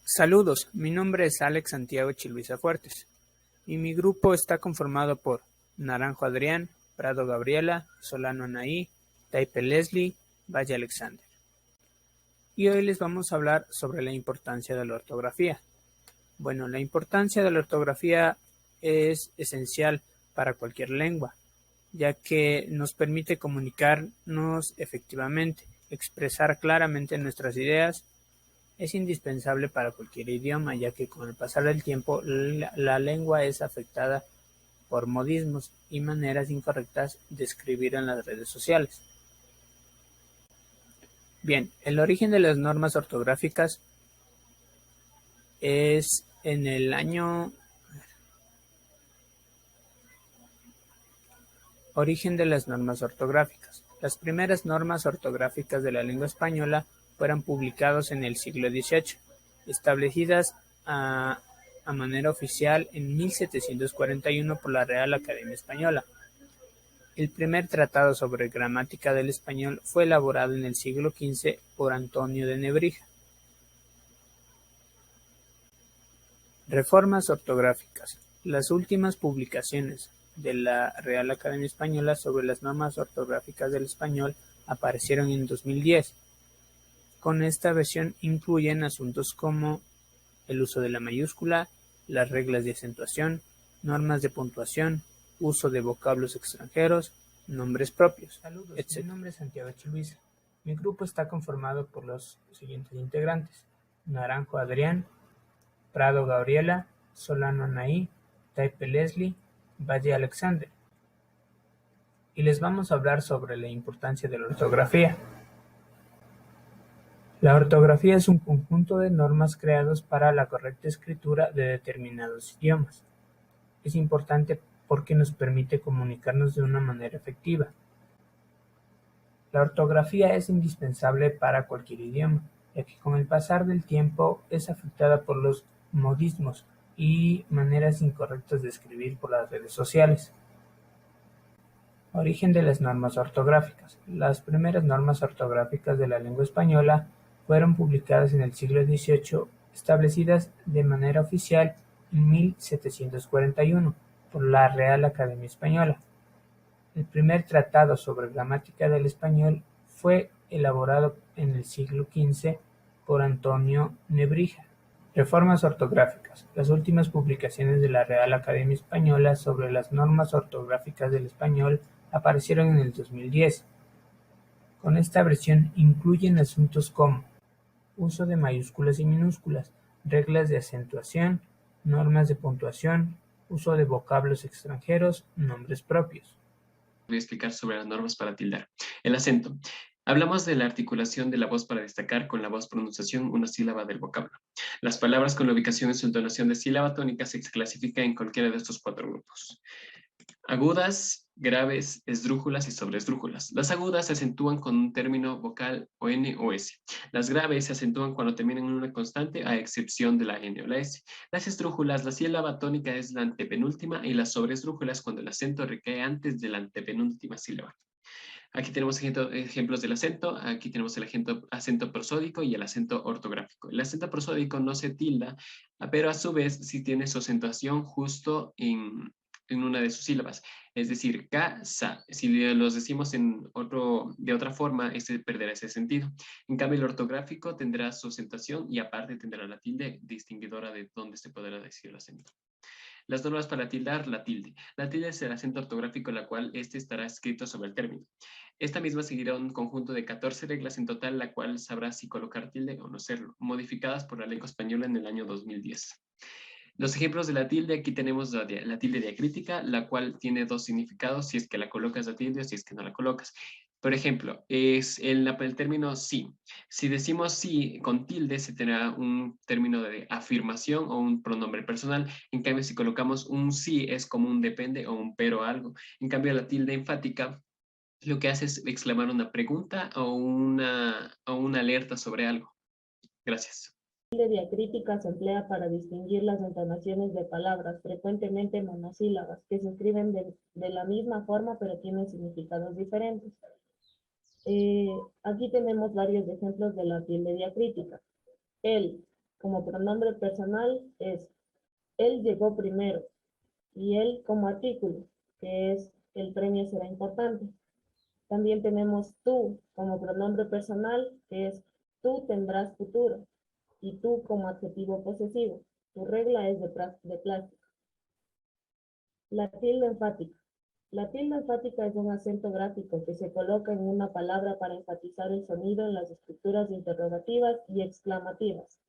Saludos, mi nombre es Alex Santiago Chiluisa Fuertes y mi grupo está conformado por Naranjo Adrián, Prado Gabriela, Solano Anaí, Taipe Leslie, Valle Alexander. Y hoy les vamos a hablar sobre la importancia de la ortografía. Bueno, la importancia de la ortografía es esencial para cualquier lengua, ya que nos permite comunicarnos efectivamente, expresar claramente nuestras ideas. Es indispensable para cualquier idioma, ya que con el pasar del tiempo la lengua es afectada por modismos y maneras incorrectas de escribir en las redes sociales. Bien, el origen de las normas ortográficas es en el año... Origen de las normas ortográficas. Las primeras normas ortográficas de la lengua española fueron publicadas en el siglo XVIII, establecidas a manera oficial en 1741 por la Real Academia Española. El primer tratado sobre gramática del español fue elaborado en el siglo XV por Antonio de Nebrija. Reformas ortográficas. Las últimas publicaciones de la Real Academia Española sobre las normas ortográficas del español aparecieron en 2010. Con esta versión incluyen asuntos como el uso de la mayúscula, las reglas de acentuación, normas de puntuación, uso de vocablos extranjeros, nombres propios, etc. Mi nombre es Santiago Chiluisa. Mi grupo está conformado por los siguientes integrantes: Naranjo Adrián, Prado Gabriela, Solano Anaí, Taipe Leslie, Valle Alexander. Y les vamos a hablar sobre la importancia de la ortografía. La ortografía es un conjunto de normas creados para la correcta escritura de determinados idiomas. Es importante porque nos permite comunicarnos de una manera efectiva. La ortografía es indispensable para cualquier idioma, ya que con el pasar del tiempo es afectada por los modismos y maneras incorrectas de escribir por las redes sociales. Origen de las normas ortográficas. Las primeras normas ortográficas de la lengua española fueron publicadas en el siglo XVIII, establecidas de manera oficial en 1741 por la Real Academia Española. El primer tratado sobre gramática del español fue elaborado en el siglo XV por Antonio Nebrija. Reformas ortográficas. Las últimas publicaciones de la Real Academia Española sobre las normas ortográficas del español aparecieron en el 2010. Con esta versión incluyen asuntos como uso de mayúsculas y minúsculas, reglas de acentuación, normas de puntuación, uso de vocablos extranjeros, nombres propios. Voy a explicar sobre las normas para tildar. El acento. Hablamos de la articulación de la voz para destacar con la voz pronunciación una sílaba del vocablo. Las palabras con la ubicación en su entonación de sílaba tónica se clasifican en cualquiera de estos cuatro grupos: agudas, graves, esdrújulas y sobreesdrújulas. Las agudas se acentúan con un término vocal o N o S. Las graves se acentúan cuando terminan en una constante, a excepción de la N o la S. Las esdrújulas, la sílaba tónica es la antepenúltima, y las sobreesdrújulas cuando el acento recae antes de la antepenúltima sílaba. Aquí tenemos ejemplos del acento. Aquí tenemos el acento prosódico y el acento ortográfico. El acento prosódico no se tilda, pero a su vez sí tiene su acentuación justo en una de sus sílabas, es decir, casa. Si los decimos de otra forma, perderá ese sentido. En cambio, el ortográfico tendrá su acentuación y aparte tendrá la tilde distinguidora de dónde se podrá decir el acento. Las normas para tildar: la tilde. La tilde es el acento ortográfico, la cual estará escrito sobre el término. Esta misma seguirá un conjunto de 14 reglas en total, la cual sabrá si colocar tilde o no serlo, modificadas por la lengua española en el año 2010. Los ejemplos de la tilde: aquí tenemos la tilde diacrítica, la cual tiene dos significados, si es que la colocas la tilde o si es que no la colocas. Por ejemplo, es el término sí. Si decimos sí con tilde, se tendrá un término de afirmación o un pronombre personal. En cambio, si colocamos un sí, es como un depende o un pero algo. En cambio, la tilde enfática lo que hace es exclamar una pregunta o una alerta sobre algo. Gracias. La tilde diacrítica se emplea para distinguir las entonaciones de palabras, frecuentemente monosílabas, que se escriben de la misma forma pero tienen significados diferentes. Aquí tenemos varios ejemplos de la tilde diacrítica. El, como pronombre personal es él llegó primero y él como artículo, que es el premio será importante. También tenemos tú como pronombre personal, que es tú tendrás futuro, y tú como adjetivo posesivo. Tu regla es de plástico. La tilde enfática. La tilde enfática es un acento gráfico que se coloca en una palabra para enfatizar el sonido en las estructuras interrogativas y exclamativas.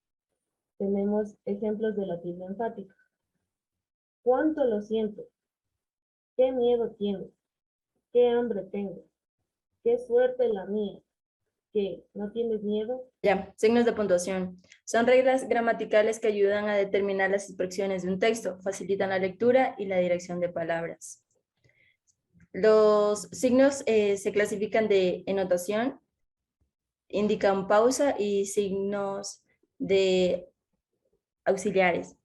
Tenemos ejemplos de la tilde enfática. ¿Cuánto lo siento? ¿Qué miedo tienes? ¿Qué hambre tengo? ¿Qué suerte la mía? ¿Qué? ¿No tienes miedo? Ya, signos de puntuación. Son reglas gramaticales que ayudan a determinar las expresiones de un texto, facilitan la lectura y la dirección de palabras. Los signos se clasifican de enotación, indican pausa y signos de auxiliares.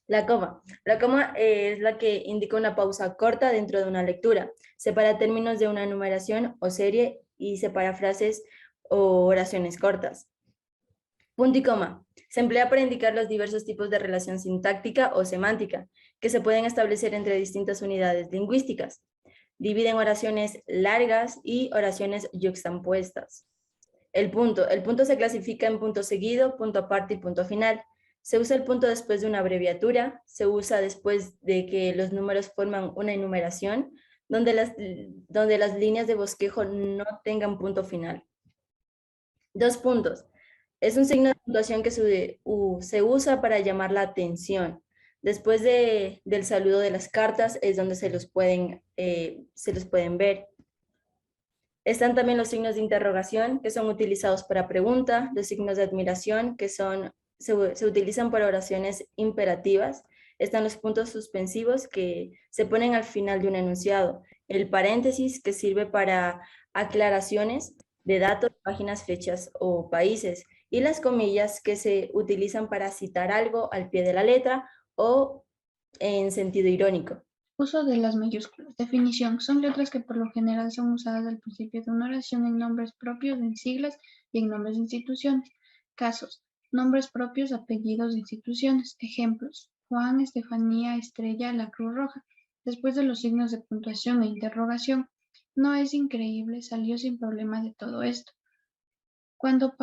La coma. La coma es la que indica una pausa corta dentro de una lectura. Separa términos de una enumeración o serie y separa frases o oraciones cortas. Punto y coma. Se emplea para indicar los diversos tipos de relación sintáctica o semántica que se pueden establecer entre distintas unidades lingüísticas. Dividen oraciones largas y oraciones yuxtapuestas. El punto se clasifica en punto seguido, punto aparte y punto final. Se usa el punto después de una abreviatura, se usa después de que los números forman una enumeración, donde las líneas de bosquejo no tengan punto final. 2 puntos. Es un signo de puntuación que se usa para llamar la atención. Después del saludo de las cartas es donde se los pueden ver. Están también los signos de interrogación, que son utilizados para pregunta, los signos de admiración, que se utilizan para oraciones imperativas. Están los puntos suspensivos, que se ponen al final de un enunciado. El paréntesis, que sirve para aclaraciones de datos, páginas, fechas o países. Y las comillas, que se utilizan para citar algo al pie de la letra o en sentido irónico. Uso de las mayúsculas. Definición. Son letras que por lo general son usadas al principio de una oración en nombres propios, en siglas y en nombres de instituciones. Casos. Nombres propios, apellidos de instituciones. Ejemplos. Juan, Estefanía, Estrella, la Cruz Roja. Después de los signos de puntuación e interrogación. No es increíble, salió sin problema de todo esto. ¿Cuándo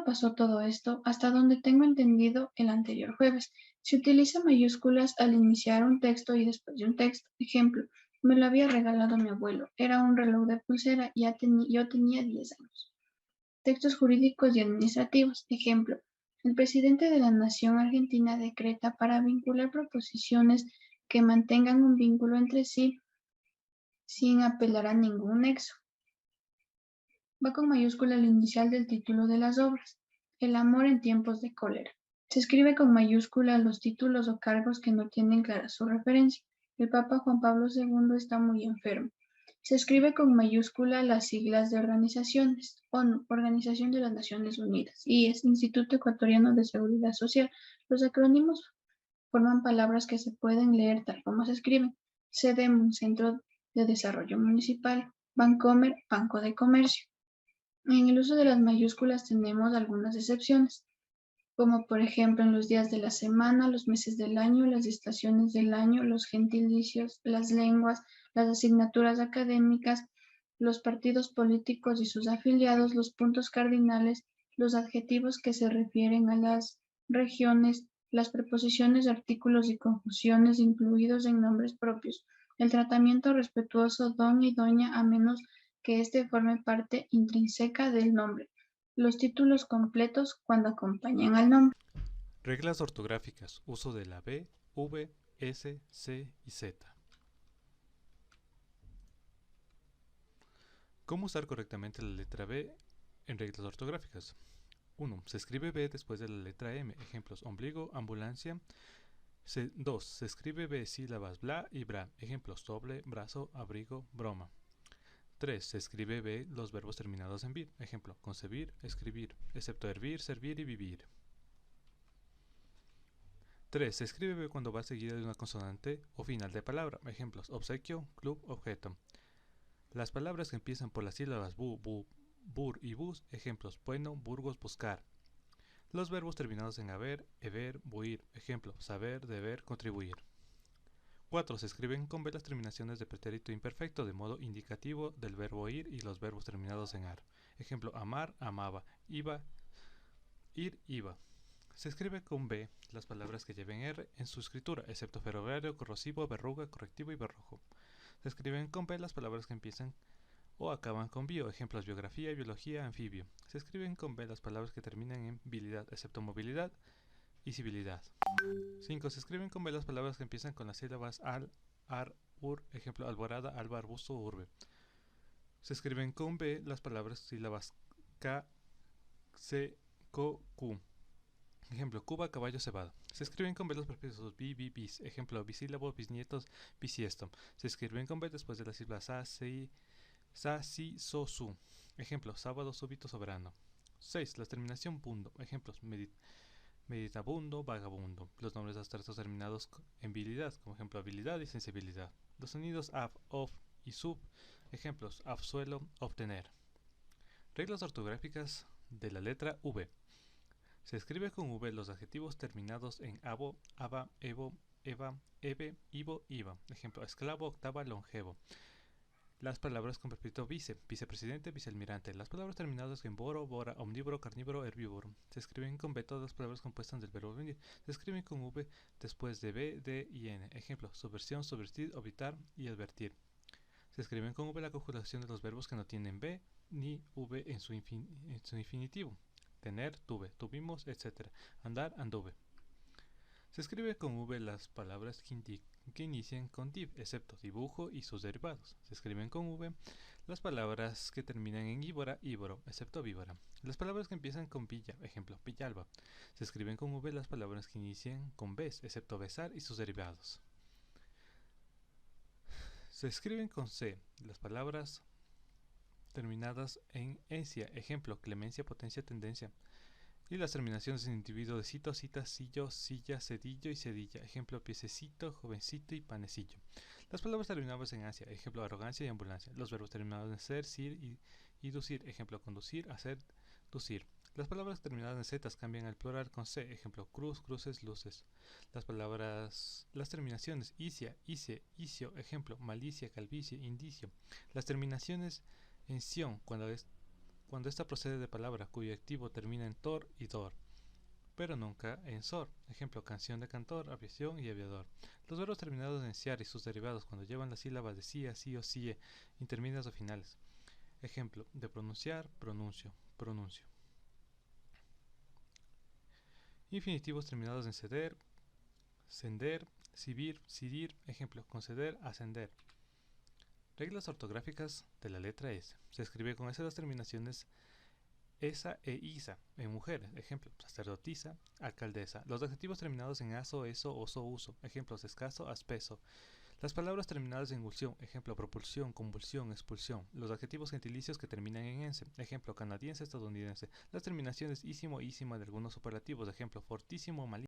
pasó todo esto? Hasta donde tengo entendido, el anterior jueves. Se utiliza mayúsculas al iniciar un texto y después de un texto. Ejemplo, me lo había regalado mi abuelo. Era un reloj de pulsera y yo tenía 10 años. Textos jurídicos y administrativos. Ejemplo, el presidente de la Nación Argentina decreta para vincular proposiciones que mantengan un vínculo entre sí sin apelar a ningún nexo. Va con mayúscula el inicial del título de las obras. El amor en tiempos de cólera. Se escribe con mayúscula los títulos o cargos que no tienen clara su referencia. El Papa Juan Pablo II está muy enfermo. Se escribe con mayúscula las siglas de organizaciones. ONU, Organización de las Naciones Unidas. IES, Instituto Ecuatoriano de Seguridad Social. Los acrónimos forman palabras que se pueden leer tal como se escriben. CEDEM, Centro de Desarrollo Municipal. Bancomer, Banco de Comercio. En el uso de las mayúsculas tenemos algunas excepciones, como por ejemplo en los días de la semana, los meses del año, las estaciones del año, los gentilicios, las lenguas, las asignaturas académicas, los partidos políticos y sus afiliados, los puntos cardinales, los adjetivos que se refieren a las regiones, las preposiciones, artículos y conjunciones incluidos en nombres propios, el tratamiento respetuoso don y doña a menos que éste forme parte intrínseca del nombre. Los títulos completos cuando acompañan al nombre. Reglas ortográficas. Uso de la B, V, S, C y Z. ¿Cómo usar correctamente la letra B en reglas ortográficas? 1. Se escribe B después de la letra M. Ejemplos: ombligo, ambulancia. 2. Se escribe B sílabas bla y bra. Ejemplos: doble, brazo, abrigo, broma. 3. Se escribe B los verbos terminados en vir. Ejemplo: concebir, escribir, excepto hervir, servir y vivir. 3. Se escribe B cuando va seguida de una consonante o final de palabra. Ejemplos: obsequio, club, objeto. Las palabras que empiezan por las sílabas bu, bu, bur y bus. Ejemplos: bueno, Burgos, buscar. Los verbos terminados en haber, heber, buir. Ejemplo, saber, deber, contribuir. 4. Se escriben con B las terminaciones de pretérito imperfecto de modo indicativo del verbo ir y los verbos terminados en ar. Ejemplo, amar, amaba, iba, ir, iba. Se escribe con B las palabras que lleven R en su escritura, excepto ferroviario, corrosivo, verruga, correctivo y berrojo. Se escriben con B las palabras que empiezan o acaban con bio, ejemplos biografía, biología, anfibio. Se escriben con B las palabras que terminan en bilidad, excepto movilidad y civilidad. 5. Se escriben con B las palabras que empiezan con las sílabas al, ar, ur, ejemplo, alborada, alba, arbusto, urbe. Se escriben con B las palabras sílabas K, C, Co, Q. Ejemplo, Cuba, caballo, cebada. Se escriben con B los prepositos bi, bis. Ejemplo, bisílabo, bisnietos, bisiesto. Se escriben con B después de las sílabas sa, si, so, su. Ejemplo, sábado, súbito, soberano. 6. La terminación bundo. Ejemplos, meditabundo, vagabundo. Los nombres abstractos terminados en bilidad, como ejemplo, habilidad y sensibilidad. Los sonidos ab, of y sub. Ejemplos, absuelo, obtener. Reglas ortográficas de la letra V. Se escribe con V los adjetivos terminados en abo, aba, evo, eva, eve, ivo, iva. Ejemplo, esclavo, octava, longevo. Las palabras con prefijo vice, vicepresidente, vicealmirante. Las palabras terminadas en boro, bora, omnívoro, carnívoro, herbívoro. Se escriben con B todas las palabras compuestas del verbo venir. Se escriben con V después de B, D y N. Ejemplo, subversión, subvertir, obitar y advertir. Se escriben con V la conjugación de los verbos que no tienen B ni V en su infinitivo. Tener, tuve, tuvimos, etc. Andar, anduve. Se escribe con V las palabras que inician con div, excepto dibujo y sus derivados. Se escriben con V las palabras que terminan en íbora, íboro, excepto víbora. Las palabras que empiezan con villa, ejemplo, villalba. Se escriben con V las palabras que inician con bes, excepto besar y sus derivados. Se escriben con C las palabras terminadas en encia, ejemplo, clemencia, potencia, tendencia. Y las terminaciones en individuo de cito, cita, sillo, silla, cedillo y cedilla. Ejemplo, piececito, jovencito y panecillo. Las palabras terminadas en asia. Ejemplo, arrogancia y ambulancia. Los verbos terminados en ser, sir y ducir. Ejemplo, conducir, hacer, ducir. Las palabras terminadas en zetas cambian al plural con c. Ejemplo, cruz, cruces, luces. Las terminaciones isia, ice, isio. Ejemplo, malicia, calvicie, indicio. Las terminaciones en sion, cuando esta procede de palabra cuyo activo termina en tor y dor, pero nunca en sor. Ejemplo, canción de cantor, aviación y aviador. Los verbos terminados en siar y sus derivados cuando llevan las sílabas de sia, sí o sie, intermedias o finales. Ejemplo, de pronunciar, pronuncio, pronuncio. Infinitivos terminados en ceder, sender, cibir, cidir. Ejemplo, conceder, ascender. Reglas ortográficas de la letra S. Se escribe con esas terminaciones esa e isa en mujeres. Ejemplo, sacerdotisa, alcaldesa. Los adjetivos terminados en aso, eso, oso, uso. Ejemplos, escaso, aspeso. Las palabras terminadas en ulción. Ejemplo, propulsión, convulsión, expulsión. Los adjetivos gentilicios que terminan en ense. Ejemplo, canadiense, estadounidense. Las terminaciones ísimo, ísima de algunos superlativos. Ejemplo, fortísimo, malísimo.